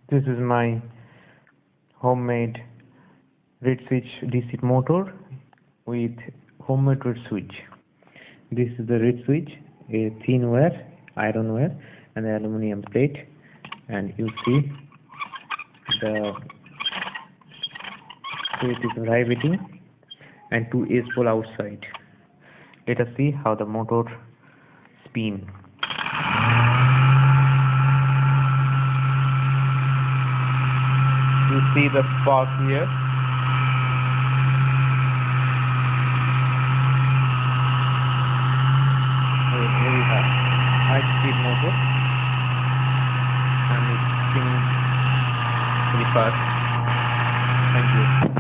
This is my homemade reed switch DC motor with homemade reed switch. This is the reed switch, a thin wire, iron wire, and the aluminum plate, and you see the switch is vibrating and two S pole outside. Let us see how the motor spin. You see the spark here.